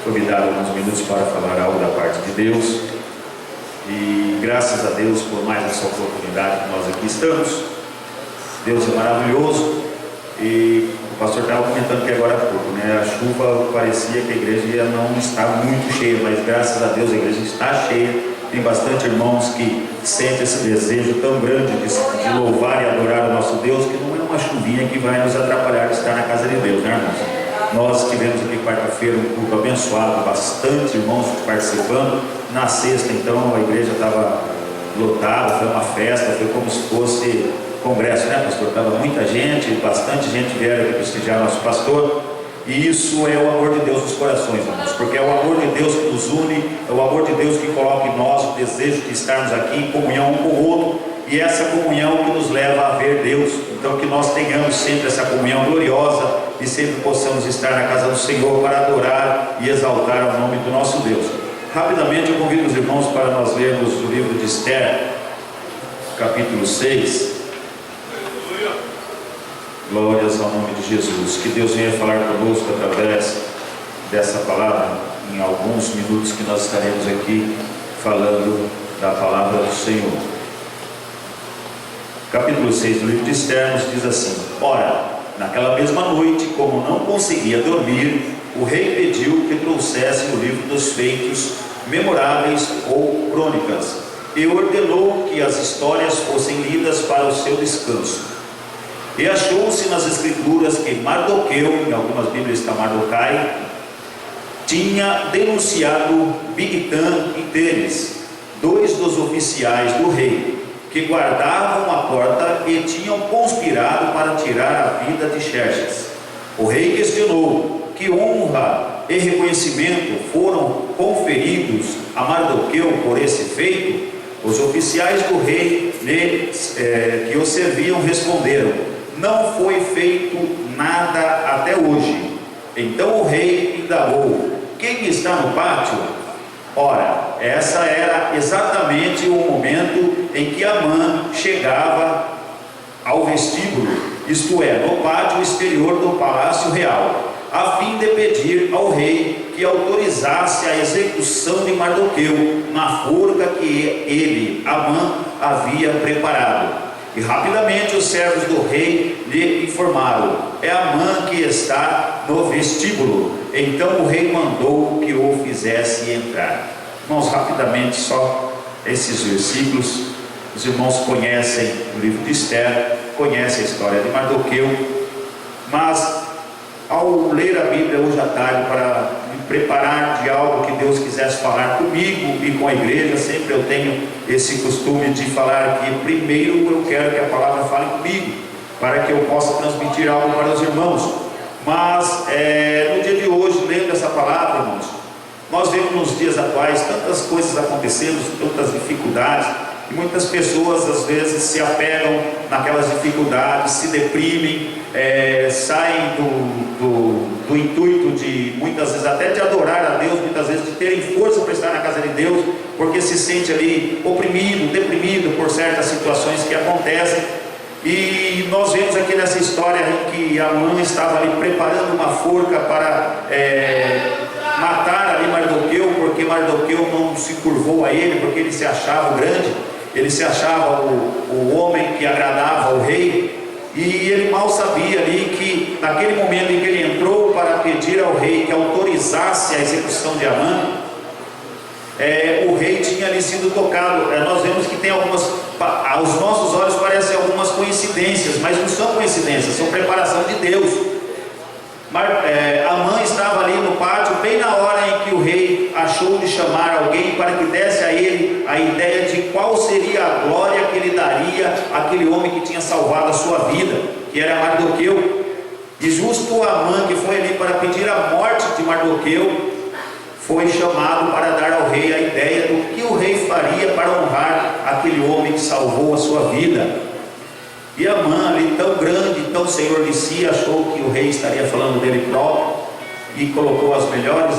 foi me dado alguns minutos para falar algo da parte de Deus. E graças a Deus por mais essa oportunidade que nós aqui estamos. Deus é maravilhoso. E o pastor estava comentando que agora há pouco, né? A chuva parecia que a igreja ia não estar muito cheia, mas graças a Deus a igreja está cheia. Tem bastante irmãos que sentem esse desejo tão grande de louvar e adorar o nosso Deus, que não é uma chuvinha que vai nos atrapalhar de estar na casa de Deus, né, irmãos? Nós tivemos aqui quarta-feira um culto abençoado, bastante irmãos participando. Na sexta, então, a igreja estava lotada, foi uma festa, foi como se fosse congresso, né, pastor? Estava muita gente, bastante gente vieram aqui prestigiar nosso pastor. E isso é o amor de Deus nos corações, irmãos, porque é o amor de Deus que nos une, é o amor de Deus que coloca em nós o desejo de estarmos aqui em comunhão um com o outro, e essa comunhão que nos leva a ver Deus. Então que nós tenhamos sempre essa comunhão gloriosa e sempre possamos estar na casa do Senhor para adorar e exaltar o nome do nosso Deus. Rapidamente eu convido os irmãos para nós lermos o livro de Esther, capítulo 6. Glórias ao nome de Jesus. Que Deus venha falar conosco através dessa palavra, em alguns minutos que nós estaremos aqui falando da palavra do Senhor. Capítulo 6 do livro de Esther nos diz assim: Ora, naquela mesma noite, como não conseguia dormir, o rei pediu que trouxesse o livro dos feitos memoráveis ou crônicas, e ordenou que as histórias fossem lidas para o seu descanso. E achou-se nas escrituras que Mardoqueu, em algumas Bíblias está Mardocai, tinha denunciado Bigtan e Teres, dois dos oficiais do rei, que guardavam a porta e tinham conspirado para tirar a vida de Xerxes. O rei questionou: que honra e reconhecimento foram conferidos a Mardoqueu por esse feito? Os oficiais do rei que o serviam responderam: não foi feito nada até hoje. Então o rei indagou: quem está no pátio? Ora, essa era exatamente o momento em que Amã chegava ao vestíbulo, isto é, no pátio exterior do palácio real, a fim de pedir ao rei que autorizasse a execução de Mardoqueu na forca que ele, Amã, havia preparado. E rapidamente os servos do rei lhe informaram: é Amã que está no vestíbulo. Então o rei mandou que o fizesse entrar. Irmãos, rapidamente só esses versículos. Os irmãos conhecem o livro de Esther, conhecem a história de Mardoqueu, mas ao ler a Bíblia hoje à tarde para me preparar de algo que Deus quisesse falar comigo e com a igreja, sempre eu tenho esse costume de falar que primeiro eu quero que a palavra fale comigo, para que eu possa transmitir algo para os irmãos. Mas no dia de hoje, lendo essa palavra, irmãos, nós vemos nos dias atuais tantas coisas acontecendo, tantas dificuldades, e muitas pessoas às vezes se apegam naquelas dificuldades, se deprimem, saem do intuito de, muitas vezes até de adorar a Deus, muitas vezes de terem força para estar na casa de Deus, porque se sente ali oprimido, deprimido por certas situações que acontecem. E nós vemos aqui nessa história em que Amã estava ali preparando uma forca para matar ali Mardoqueu, porque Mardoqueu não se curvou a ele, porque ele se achava grande, ele se achava o homem que agradava ao rei. E ele mal sabia ali que naquele momento em que ele entrou para pedir ao rei que autorizasse a execução de Amã, o rei tinha ali sido tocado. Nós vemos que tem algumas, aos nossos olhos parecem algumas coincidências, mas não são coincidências, são preparação de Deus. Amã estava ali no pátio, bem na hora em que o rei achou de chamar alguém para que desse a ele a ideia de qual seria a glória que ele daria àquele homem que tinha salvado a sua vida, que era Mardoqueu. E justo Amã, que foi ali para pedir a morte de Mardoqueu, foi chamado para dar ao rei a ideia do que o rei faria para honrar aquele homem que salvou a sua vida. E Amã, ali tão grande, tão senhor de si, achou que o rei estaria falando dele próprio e colocou as melhores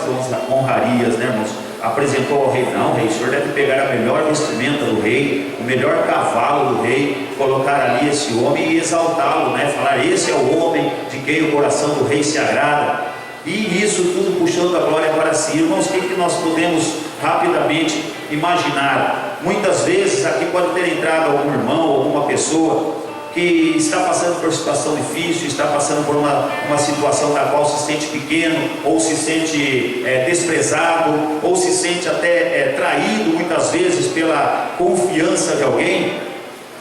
honrarias, né, irmãos? Apresentou ao rei: não, rei, o senhor deve pegar a melhor vestimenta do rei, o melhor cavalo do rei, colocar ali esse homem e exaltá-lo, né? Falar: esse é o homem de quem o coração do rei se agrada. e isso tudo puxando a glória para si. Irmãos, o que nós podemos rapidamente imaginar? Muitas vezes aqui pode ter entrado algum irmão, alguma pessoa que está passando por situação difícil, está passando por uma situação da qual se sente pequeno, ou se sente desprezado, ou se sente até traído muitas vezes pela confiança de alguém.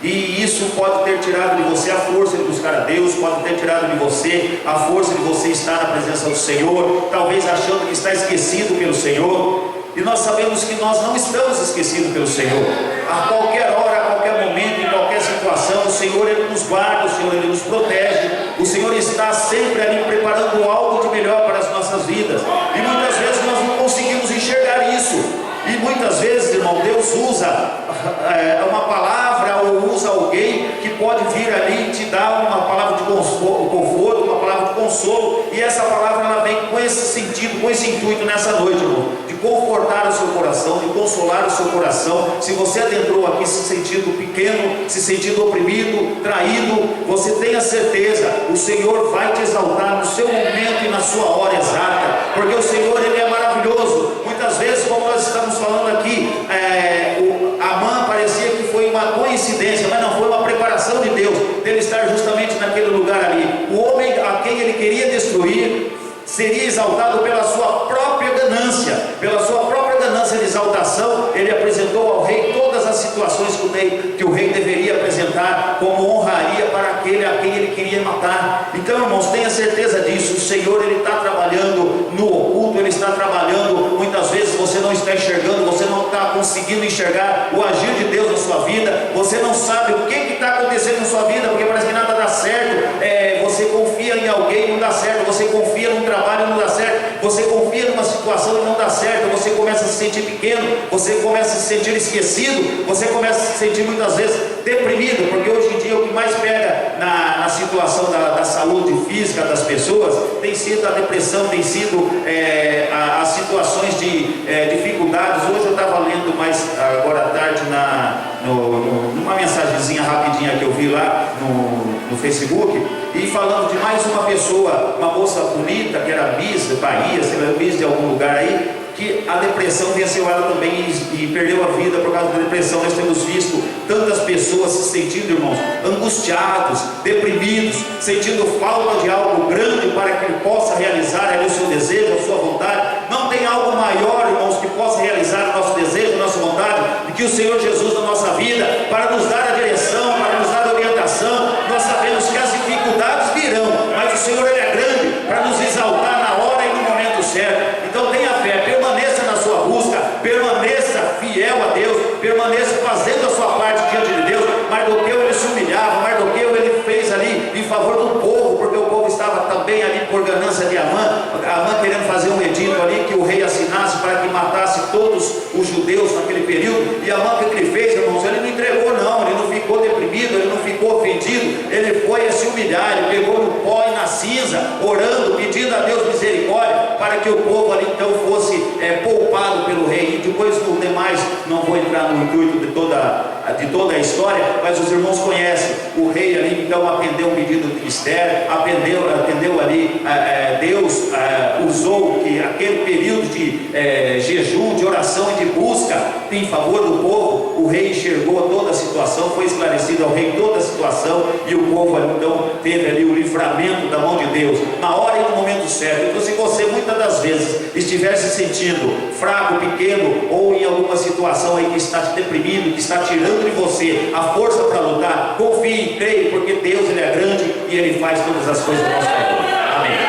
E isso pode ter tirado de você a força de buscar a Deus, pode ter tirado de você a força de você estar na presença do Senhor, talvez achando que está esquecido pelo Senhor. E nós sabemos que nós não estamos esquecidos pelo Senhor. A qualquer hora, a qualquer momento, em qualquer situação, o Senhor Ele nos guarda, o Senhor Ele nos protege. O Senhor está sempre ali preparando algo de melhor para as nossas vidas. E muitas vezes nós não conseguimos enxergar isso. E muitas vezes, irmão, Deus usa uma palavra ou usa alguém que pode vir ali e te dar uma palavra de conforto, uma palavra de consolo. E essa palavra ela vem com esse sentido, com esse intuito nessa noite, irmão, de confortar o seu coração, de consolar o seu coração. Se você adentrou aqui se sentindo pequeno, se sentindo oprimido, traído, você tenha certeza, o Senhor vai te exaltar no seu momento e na sua hora exata, porque o Senhor Ele é maravilhoso. Muitas vezes, como nós estamos falando aqui, Amã parecia que foi uma coincidência, mas não, foi uma preparação de Deus, dele estar justamente naquele lugar ali. O homem a quem ele queria destruir seria exaltado pela sua própria ganância, pela sua própria ganância de exaltação. Ele apresentou ao rei todas as situações que o rei deveria apresentar como honraria para aquele a quem ele queria matar. Então, irmãos, tenha certeza disso. O Senhor Ele está trabalhando no oculto, Ele está trabalhando. Muitas vezes você não está enxergando, você não está conseguindo enxergar o agir de Deus na sua vida, você não sabe o que está acontecendo na sua vida, porque parece que nada dá certo. Você confia em alguém e não dá certo, você confia num trabalho e não dá certo, você confia numa situação e não dá certo, você começa a se sentir pequeno, você começa a se sentir esquecido, você começa a se sentir muitas vezes deprimido, porque hoje em dia o que mais pega na situação da saúde física das pessoas tem sido a depressão, tem sido as situações de dificuldades. Hoje eu estava lendo mais agora à tarde numa mensagenzinha rapidinha que eu vi lá no Facebook, e falando de mais uma pessoa, uma moça bonita que era Miss Bahia, sei lá, Miss de algum lugar aí, que a depressão venceu ela também e perdeu a vida por causa da depressão. Nós temos visto tantas pessoas se sentindo, irmãos, angustiados, deprimidos, sentindo falta de algo grande para que ele possa realizar ali o seu desejo, a sua vontade. Não tem algo maior, irmãos, que possa realizar o nosso desejo, a nossa vontade, do que o Senhor Jesus na nossa vida, para nos dar a direção, para nos dar a orientação. Nós sabemos que as dificuldades virão, mas o Senhor Ele é grande para nos exaltar na hora e no momento certo. Então tenha fé, permaneça na sua busca, permaneça fiel a Deus, permaneça fazendo a sua parte diante de Deus. Mardoqueu ele se humilhava, Mardoqueu ele fez ali em favor do povo, porque o povo estava também ali por ganância de Amã querendo fazer um edito ali que o rei assinasse para que matasse todos os judeus naquele período. E Amã, o que ele fez, irmãos? Ele não entregou não, ele não ficou deprimido, ele não ficou ofendido, ele foi a se humilhar, ele pegou no pó e na cinza, orando, pedindo a Deus misericórdia, para que o povo ali então fosse poupado pelo rei. E depois no demais, não vou entrar no intuito de toda a história, mas os irmãos conhecem, o rei ali então atendeu o pedido de Esther, atendeu ali, Deus usou que aquele período de jejum, de oração e de busca em favor do povo, o rei enxergou toda a situação, foi esclarecido ao rei toda a situação, e o povo então teve ali o livramento da mão de Deus, na hora e no momento certo. Então se você muitas das vezes estiver se sentindo fraco, pequeno, ou em alguma situação aí que está te deprimindo, que está tirando de você a força para lutar, confie, creia, porque Deus Ele é grande e Ele faz todas as coisas do nosso favor. Amém.